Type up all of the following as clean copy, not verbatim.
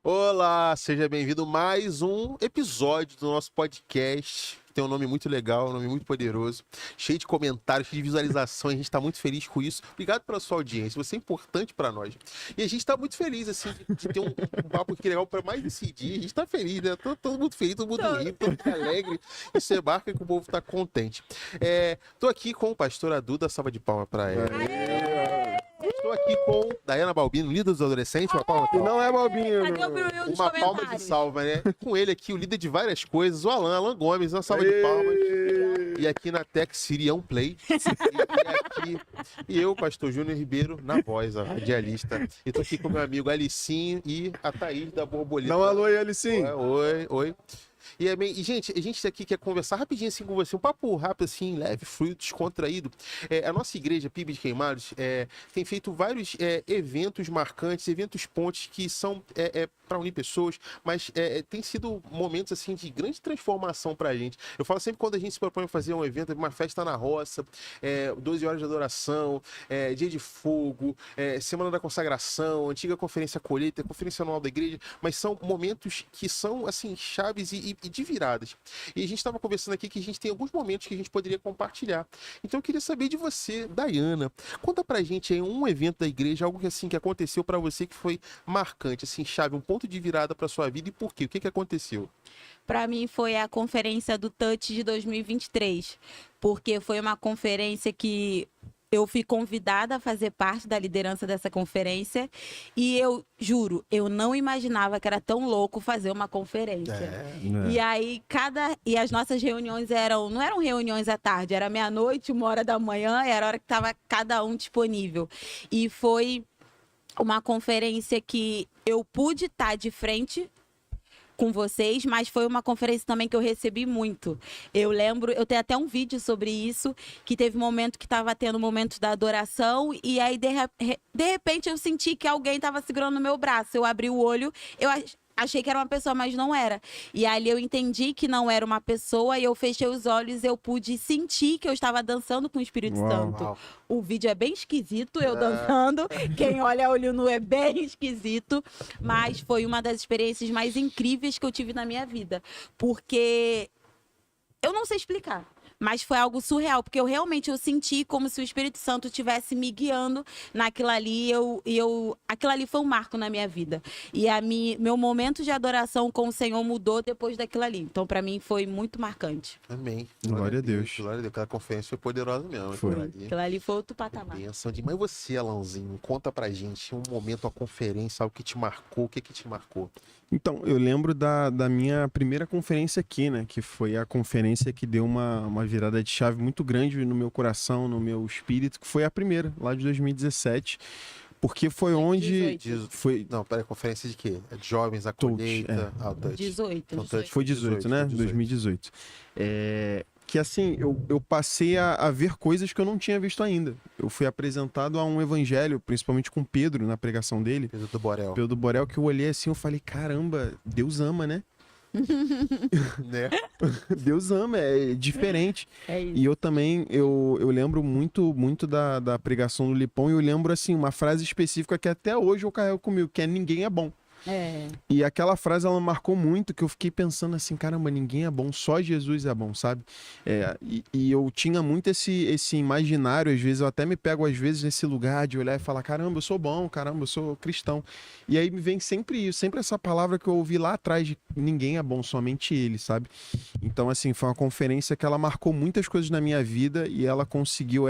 Olá, seja bem-vindo a mais um episódio do nosso podcast. Tem um nome muito legal, um nome muito poderoso, cheio de comentários, cheio de visualizações. A gente está muito feliz com isso. Obrigado pela sua audiência, você é importante para nós. E a gente está muito feliz, assim, de ter um papo aqui legal para mais desse dia. A gente está feliz, né? Todo mundo feliz, todo mundo rindo, todo mundo alegre. Isso é marca que o povo está contente. Tô aqui com o pastor Adu, da salva de palmas para ela. Estou aqui com Dayana Balbino, líder dos adolescentes. Uma palma. E não é bobinho. Cadê o Bruno dos Uma palma de comentários? salva, né? Com ele aqui, o líder de várias coisas, o Alan Gomes, uma salva de palmas. E aqui na Tech Sirião Play. E eu, pastor Júnior Ribeiro, na voz, a radialista. E tô aqui com meu amigo Alicinho e a Thaís da Borboleta. Dá um alô aí, Alicinho. Oi. Gente, a gente aqui quer conversar rapidinho assim com você, um papo rápido assim, leve, fluido, descontraído. A nossa igreja, PIB de Queimados, tem feito vários eventos marcantes, eventos pontes que são para unir pessoas, mas tem sido momentos assim de grande transformação pra gente. Eu falo sempre quando a gente se propõe a fazer um evento, uma festa na roça, 12 horas de adoração, dia de fogo, semana da consagração, antiga conferência colheita, conferência anual da igreja, mas são momentos que são assim chaves e de viradas. E a gente estava conversando aqui que a gente tem alguns momentos que a gente poderia compartilhar. Então eu queria saber de você, Dayana, conta pra gente aí um evento da igreja, algo que assim que aconteceu pra você que foi marcante, assim, chave, um ponto de virada pra sua vida e por quê? O que aconteceu? Para mim foi a conferência do Touch de 2023, porque foi uma conferência que eu fui convidada a fazer parte da liderança dessa conferência e eu juro, eu não imaginava que era tão louco fazer uma conferência. E aí as nossas reuniões não eram reuniões à tarde, era meia-noite, 1h da manhã, era a hora que estava cada um disponível. E foi uma conferência que eu pude estar de frente com vocês, mas foi uma conferência também que eu recebi muito. Eu lembro, eu tenho até um vídeo sobre isso, que teve um momento que estava tendo momentos da adoração, e aí de repente eu senti que alguém estava segurando no meu braço. Eu abri o olho, achei que era uma pessoa, mas não era. E ali eu entendi que não era uma pessoa, e eu fechei os olhos, eu pude sentir que eu estava dançando com o Espírito Santo. Uau. O vídeo é bem esquisito, eu dançando. Quem olha olho nu é bem esquisito. Mas foi uma das experiências mais incríveis que eu tive na minha vida. Porque eu não sei explicar. Mas foi algo surreal, porque eu senti como se o Espírito Santo estivesse me guiando naquilo ali. Aquilo ali foi um marco na minha vida. E meu momento de adoração com o Senhor mudou depois daquilo ali. Então, para mim, foi muito marcante. Amém. Glória a Deus. Glória a Deus. Aquela conferência foi poderosa mesmo. Foi. Aquilo ali foi outro patamar. Benção demais. E você, Alanzinho, conta pra gente um momento, uma conferência, algo que te marcou, o que te marcou? Então, eu lembro da minha primeira conferência aqui, né? Que foi a conferência que deu uma virada de chave muito grande no meu coração, no meu espírito, que foi a primeira, lá de 2017. Porque foi onde... 18. Foi, Não, peraí, conferência de quê? É de jovens, a Touch, colheita, o Touch. 18. Então, Touch foi 18, né? 2018. Que assim, eu passei a ver coisas que eu não tinha visto ainda. Eu fui apresentado a um evangelho, principalmente com Pedro, na pregação dele. Pedro do Borel. Pedro do Borel, que eu olhei assim, eu falei, caramba, Deus ama, né? Né? Deus ama, é diferente. É isso. E eu também, eu lembro muito da pregação do Lipão, e eu lembro, assim, uma frase específica que até hoje eu carrego comigo, que é ninguém é bom. E aquela frase, ela marcou muito, que eu fiquei pensando assim, caramba, ninguém é bom, só Jesus é bom, sabe? E eu tinha muito esse imaginário, às vezes eu até me pego às vezes nesse lugar de olhar e falar, caramba, eu sou bom, caramba, eu sou cristão. E aí me vem sempre isso, sempre essa palavra que eu ouvi lá atrás de ninguém é bom, somente ele, sabe? Então, assim, foi uma conferência que ela marcou muitas coisas na minha vida e ela conseguiu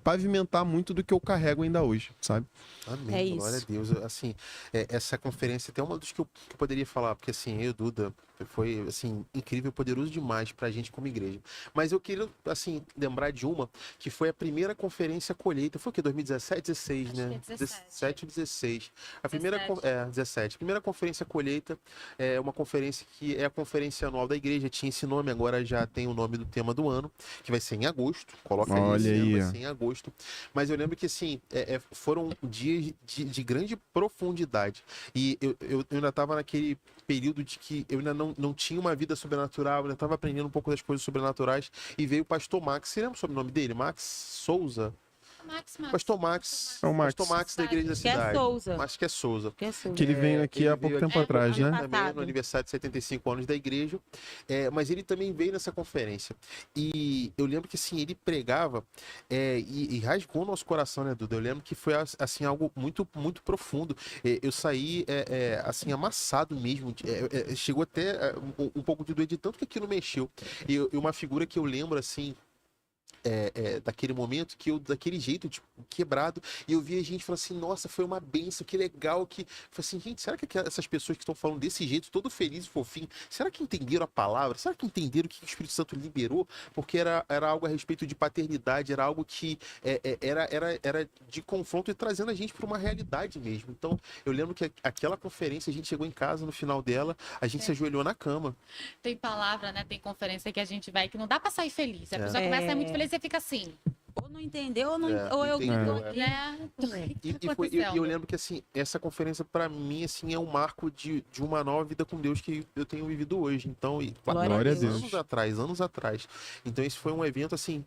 pavimentar muito do que eu carrego ainda hoje, sabe? Amém, É isso. glória a Deus. Assim, essa conferência tem uma dos que eu poderia falar, porque assim, eu, Duda, foi assim, incrível, poderoso demais pra gente como igreja. Mas eu queria, assim, lembrar de uma que foi a primeira conferência colheita. Foi o quê? 2017, 16, né? Acho que é 17. 17 ou 16. A primeira, 17. A primeira conferência colheita é uma conferência que é a conferência anual da igreja. Tinha esse nome, agora já tem o nome do tema do ano, que vai ser em agosto. Coloca aí, Olha esse ano, aí, vai ó. ser em agosto. Mas eu lembro que, assim, foram dias de grande profundidade. E eu ainda estava naquele período de que eu ainda não tinha uma vida sobrenatural, eu ainda estava aprendendo um pouco das coisas sobrenaturais. E veio o pastor Max. Você lembra sobre o nome dele? Max Souza? Pastor Max. É o Max. Pastor Max da igreja da Que é cidade. Souza. Acho que é Souza. Que ele veio aqui ele há pouco veio tempo aqui atrás, né? ano também, no passado. aniversário de 75 anos da igreja. Mas ele também veio nessa conferência. E eu lembro que assim, ele pregava e rasgou o nosso coração, né, Duda? Eu lembro que foi assim, algo muito, muito profundo. Eu saí assim, amassado mesmo. Chegou até um pouco de doer de tanto que aquilo mexeu. E uma figura que eu lembro assim. Daquele momento que eu, daquele jeito, tipo, quebrado, e eu via gente falando assim, nossa, foi uma bênção, que legal, que... Falei assim, gente, será que essas pessoas que estão falando desse jeito, todo feliz e fofinho, será que entenderam a palavra? Será que entenderam o que o Espírito Santo liberou? Porque era algo a respeito de paternidade, era algo que era de confronto e trazendo a gente para uma realidade mesmo. Então, eu lembro que aquela conferência, a gente chegou em casa, no final dela, a gente se ajoelhou na cama. Tem palavra, né? Tem conferência que a gente vai que não dá pra sair feliz. A pessoa começa a sair muito feliz e você fica assim. Ou não entendeu, ou eu que entendeu, tô aqui. E eu lembro que assim, essa conferência pra mim assim é um marco de uma nova vida com Deus que eu tenho vivido hoje. Então, Glória a Deus. anos atrás. Então esse foi um evento assim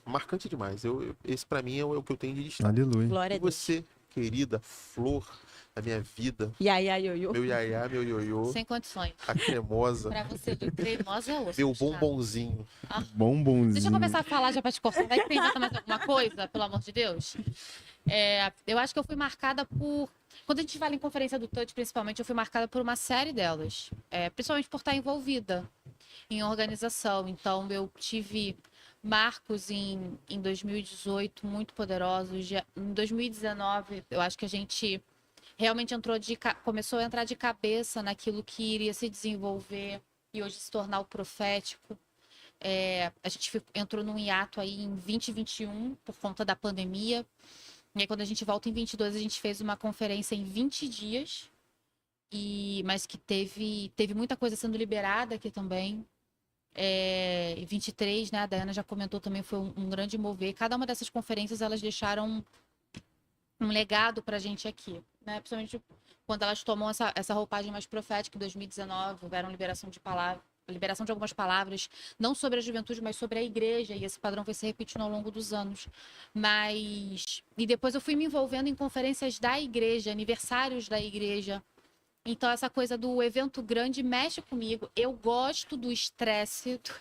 marcante demais. Esse pra mim é o que eu tenho de destaque. Aleluia. Glória a E Deus. você, querida flor da minha vida, Iaiá, ioiô. meu iaiá, meu ioiô, Sem condições. a cremosa, Pra você de cremosa é osso. meu Gustavo. bombonzinho. Bombonzinho. Deixa eu começar a falar já pra te cortar. Vai que você inventa mais alguma coisa, pelo amor de Deus? Eu acho que eu fui marcada por... Quando a gente fala em conferência do Touch, principalmente, eu fui marcada por uma série delas. Principalmente por estar envolvida em organização. Então, eu tive marcos em 2018 muito poderosos. Em 2019, eu acho que a gente realmente começou a entrar de cabeça naquilo que iria se desenvolver e hoje se tornar o profético. A gente entrou num hiato aí em 2021 por conta da pandemia. E aí, quando a gente volta em 22, a gente fez uma conferência em 20 dias. Mas que teve muita coisa sendo liberada aqui também. 23, né? A Dayana já comentou também, foi um grande mover. Cada uma dessas conferências, elas deixaram um legado pra gente aqui, né? Principalmente quando elas tomam essa roupagem mais profética. Em 2019, houveram liberação de algumas palavras, não sobre a juventude, mas sobre a igreja, e esse padrão vai se repetindo ao longo dos anos. E depois eu fui me envolvendo em conferências da igreja, aniversários da igreja. Então, essa coisa do evento grande mexe comigo. Eu gosto do estresse do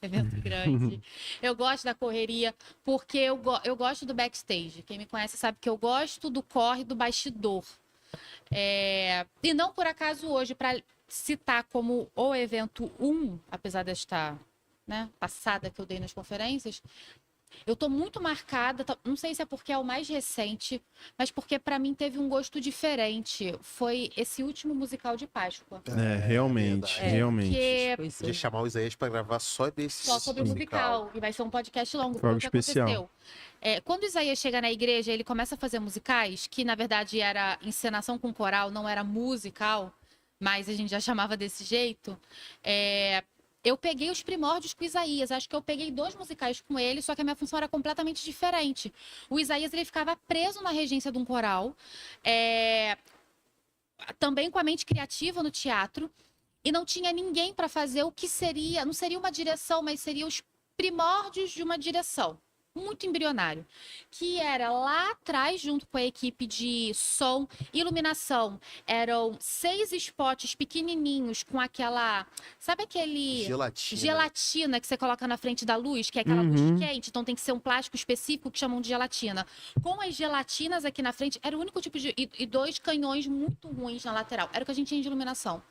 evento grande. Eu gosto da correria, porque eu gosto do backstage. Quem me conhece sabe que eu gosto do corre, do bastidor. E não por acaso hoje, para citar como o evento 1, apesar desta passada que eu dei nas conferências, eu tô muito marcada, não sei se é porque é o mais recente, mas porque para mim teve um gosto diferente. Foi esse último musical de Páscoa. Realmente. Que De chamar o Isaías pra gravar só sobre o musical. E vai ser um podcast longo. Foi algo O que especial. aconteceu? Quando o Isaías chega na igreja, ele começa a fazer musicais, que na verdade era encenação com coral, não era musical, mas a gente já chamava desse jeito. Eu peguei os primórdios com o Isaías. Acho que eu peguei 2 musicais com ele, só que a minha função era completamente diferente. O Isaías, ele ficava preso na regência de um coral, também com a mente criativa no teatro, e não tinha ninguém para fazer o que seria, não seria uma direção, mas seria os primórdios de uma direção. Muito embrionário, que era lá atrás, junto com a equipe de som, iluminação. Eram 6 spots pequenininhos com aquela, sabe aquele gelatina que você coloca na frente da luz, que é aquela luz quente, então tem que ser um plástico específico que chamam de gelatina. Com as gelatinas aqui na frente, era o único tipo de... E 2 canhões muito ruins na lateral. Era o que a gente tinha de iluminação.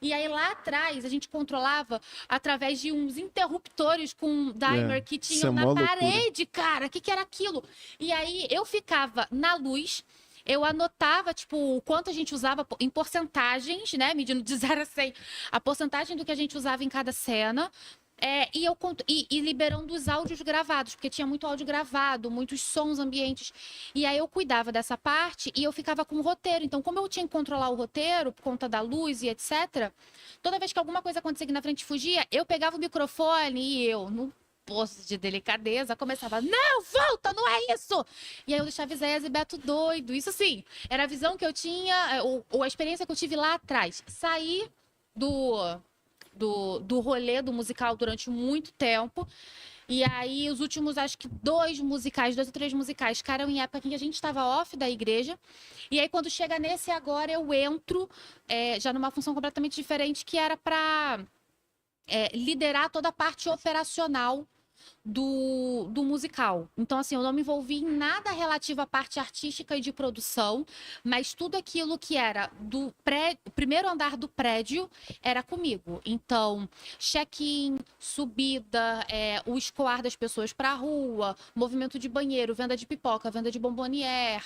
E aí lá atrás a gente controlava através de uns interruptores com dimer que tinham na parede, cara. O que era aquilo? E aí eu ficava na luz, eu anotava, tipo, o quanto a gente usava em porcentagens, né? Medindo de 0 a 100, a porcentagem do que a gente usava em cada cena. E liberando os áudios gravados, porque tinha muito áudio gravado, muitos sons ambientes. E aí eu cuidava dessa parte e eu ficava com o roteiro. Então, como eu tinha que controlar o roteiro por conta da luz e etc., toda vez que alguma coisa acontecia aqui na frente fugia, eu pegava o microfone e eu, no poço de delicadeza, começava, não, volta, não é isso! E aí eu deixava Isaías e Beto doido. Isso sim, era a visão que eu tinha, ou a experiência que eu tive lá atrás. Saí do rolê do musical durante muito tempo. E aí, os últimos, acho que 2 ou 3 musicais ficaram em época em que a gente estava off da igreja. E aí, quando chega nesse agora, eu entro já numa função completamente diferente, que era para liderar toda a parte operacional do musical. Então, assim, eu não me envolvi em nada relativo à parte artística e de produção, mas tudo aquilo que era do primeiro andar do prédio era comigo. Então, check-in, subida, o escoar das pessoas para a rua, movimento de banheiro, venda de pipoca, venda de bombonière,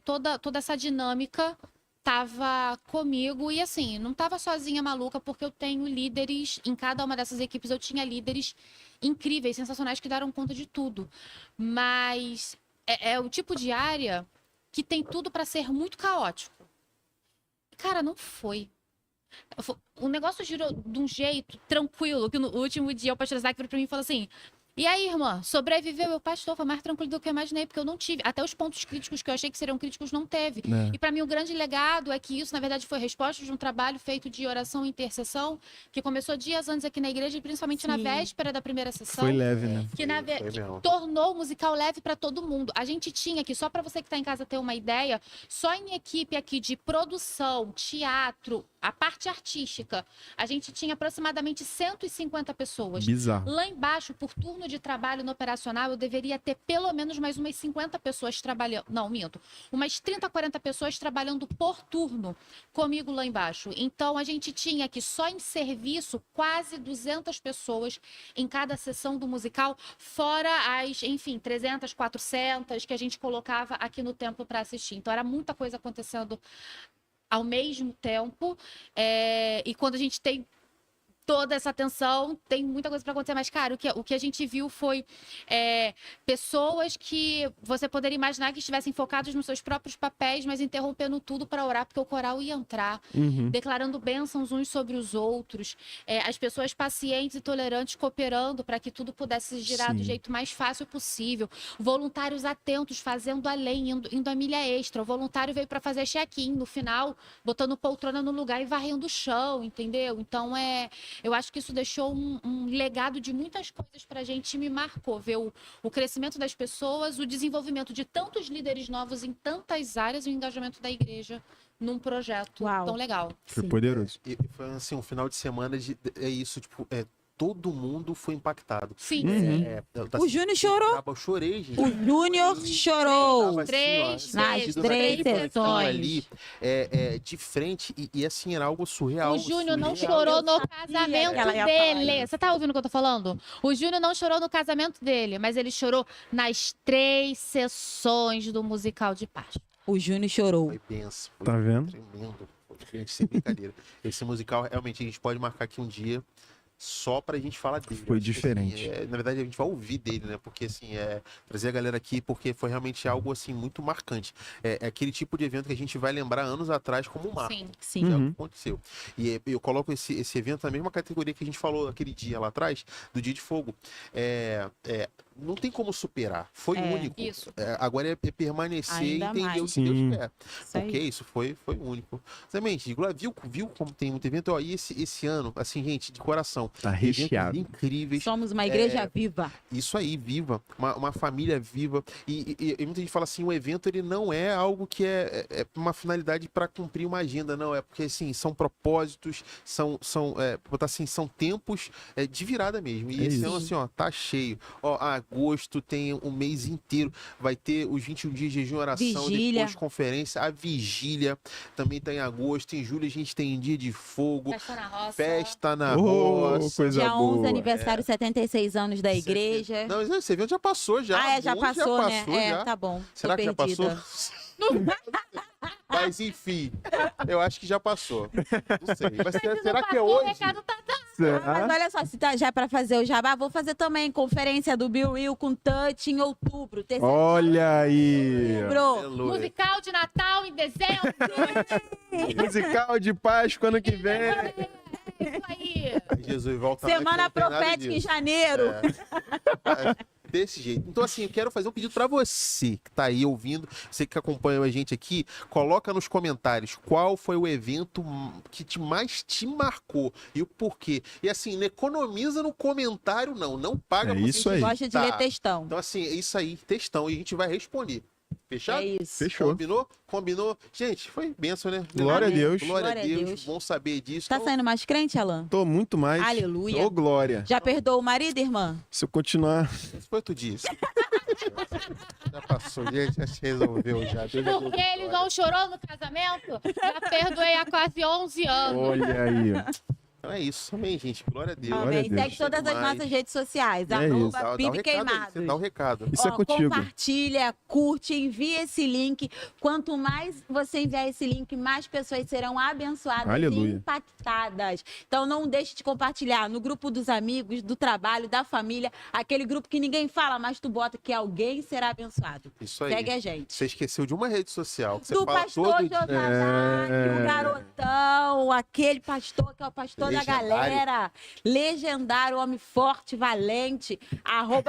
toda essa dinâmica tava comigo e assim, não tava sozinha maluca, porque eu tenho líderes, em cada uma dessas equipes eu tinha líderes incríveis, sensacionais, que deram conta de tudo. Mas é o tipo de área que tem tudo para ser muito caótico. Cara, não foi. O negócio girou de um jeito tranquilo, que no último dia o pastor Isaac virou pra mim e falou assim: e aí, irmã, sobreviveu? Eu, pastor, foi mais tranquilo do que eu imaginei, porque eu não tive. Até os pontos críticos que eu achei que seriam críticos não teve. E para mim o grande legado é que isso, na verdade, foi resposta de um trabalho feito de oração e intercessão, que começou dias antes aqui na igreja, e principalmente na véspera da primeira sessão. Foi leve, né? Que tornou o musical leve para todo mundo. A gente tinha aqui, só para você que está em casa ter uma ideia, só em equipe aqui de produção, teatro, a parte artística, a gente tinha aproximadamente 150 pessoas. Bizarro. Lá embaixo, por turno de trabalho no operacional, eu deveria ter pelo menos mais umas 50 pessoas trabalhando. Não, minto. Umas 30, 40 pessoas trabalhando por turno comigo lá embaixo. Então, a gente tinha aqui só em serviço quase 200 pessoas em cada sessão do musical, fora as, enfim, 300, 400 que a gente colocava aqui no templo para assistir. Então, era muita coisa acontecendo ao mesmo tempo. E quando a gente tem toda essa atenção, tem muita coisa para acontecer. Mas, cara, o que a gente viu foi pessoas que você poderia imaginar que estivessem focados nos seus próprios papéis, mas interrompendo tudo para orar, porque o coral ia entrar, declarando bênçãos uns sobre os outros, as pessoas pacientes e tolerantes cooperando para que tudo pudesse girar do jeito mais fácil possível, voluntários atentos, fazendo além, indo a milha extra. O voluntário veio para fazer check-in no final, botando poltrona no lugar e varrendo o chão, entendeu? Então, eu acho que isso deixou um legado de muitas coisas pra gente e me marcou. Ver o crescimento das pessoas, o desenvolvimento de tantos líderes novos em tantas áreas e o engajamento da igreja num projeto tão legal. Foi poderoso. E foi assim, um final de semana isso, tipo, todo mundo foi impactado. Sim. O Júnior chorou. Eu chorei, gente. O Júnior chorou. Nas 3 sessões. Ali, de frente, e assim, era algo surreal. O Júnior não chorou no casamento dele. Você tá ouvindo o que eu tô falando? O Júnior não chorou no casamento dele, mas ele chorou nas 3 sessões do musical de Páscoa. O Júnior chorou. Foi benção. Tá vendo? Tremendo. Gente, sem brincadeira. Esse musical, realmente, a gente pode marcar aqui um dia só pra gente falar dele. Foi diferente. Assim, na verdade, a gente vai ouvir dele, né? Porque, assim, trazer a galera aqui, porque foi realmente algo, assim, muito marcante. É aquele tipo de evento que a gente vai lembrar anos atrás como um marco. Sim. É o que aconteceu. E eu coloco esse evento na mesma categoria que a gente falou aquele dia lá atrás, do Dia de Fogo. Não tem como superar. Foi único. Isso. Agora é permanecer Ainda e entender mais. o que Deus quer. Isso aí. Porque isso foi único. Exatamente. Viu como tem muito evento? Ó, e esse ano, assim, gente, de coração. Tá recheado. Eventos incríveis. Somos uma igreja viva. Isso aí, viva. Uma família viva. E muita gente fala assim, o evento ele não é algo que é uma finalidade para cumprir uma agenda, não. É porque, assim, são propósitos, são tempos de virada mesmo. E esse ano, assim, ó, tá cheio. Ó, agosto tem um mês inteiro. Vai ter os 21 dias de jejum e oração, Vigília. depois conferência, a vigília também tá em agosto. Em julho a gente tem dia de fogo. Festa na roça. Festa na roça. Coisa Dia 11, boa. aniversário, 76 anos da igreja. Não, esse evento já passou já. Já Alguns passou, né? já. Tá bom. Será Tô que já perdida. passou? Mas enfim, eu acho que já passou. Não sei. Mas será que é O hoje? recado tá dado. Mas olha só, se tá já pra fazer o jabá, vou fazer também conferência do Bill Will com Touch em outubro. Olha aí. Outubro. Aleluia. Musical de Natal em dezembro. Musical de Páscoa ano que vem. Isso aí. Jesus volta mais, que Semana não tem nada profética em disso. janeiro. Desse jeito. Então, assim, eu quero fazer um pedido pra você que tá aí ouvindo, você que acompanha a gente aqui, coloca nos comentários qual foi o evento que mais te marcou e o porquê. E assim, não economiza no comentário, não paga pra isso aí. Gosta de ler textão. Então, assim, é isso aí, textão, e a gente vai responder. Fechado? É isso. Fechou. Combinou? Gente, foi bênção, né? Glória a Deus. Glória a Deus. Bom saber disso. Tá Então, saindo mais crente, Alan? Tô muito mais. Aleluia. Ô, glória. Já perdoou o marido, irmã? Se eu continuar... isso foi outro dia. Já passou, gente. Já se resolveu já. Porque ele não chorou no casamento? Já perdoei há quase 11 anos. Olha aí. Então é isso. Amém, gente. Glória a Deus. Glória a Amém. Deus. Segue todas as Demais. nossas redes sociais. É isso. Dá o Pibe recado aí, Queimados. você dá o recado. Isso é contigo. Compartilha, curte, envia esse link. Quanto mais você enviar esse link, mais pessoas serão abençoadas Aleluia. e impactadas. Então não deixe de compartilhar no grupo dos amigos, do trabalho, da família, aquele grupo que ninguém fala, mas tu bota que alguém será abençoado. Isso aí. Segue a gente. Você esqueceu de uma rede social. Que você Do fala pastor todo dia. Josadac, o garotão, aquele pastor que é o pastor da Legendário. galera. Legendário, homem forte, valente.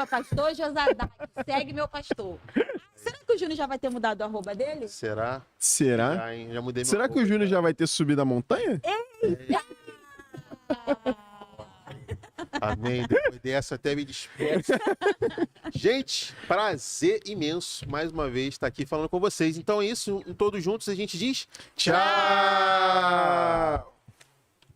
@pastor Josadac. Segue meu pastor. Será que o Júnior já vai ter mudado o arroba dele? Será? Será? Já, hein? Já mudei meu Será que o arroba, Júnior já vai ter subido a montanha? Amém. Depois dessa, até me despeço. Gente, prazer imenso mais uma vez estar aqui falando com vocês. Então é isso. Todos juntos a gente diz Tchau!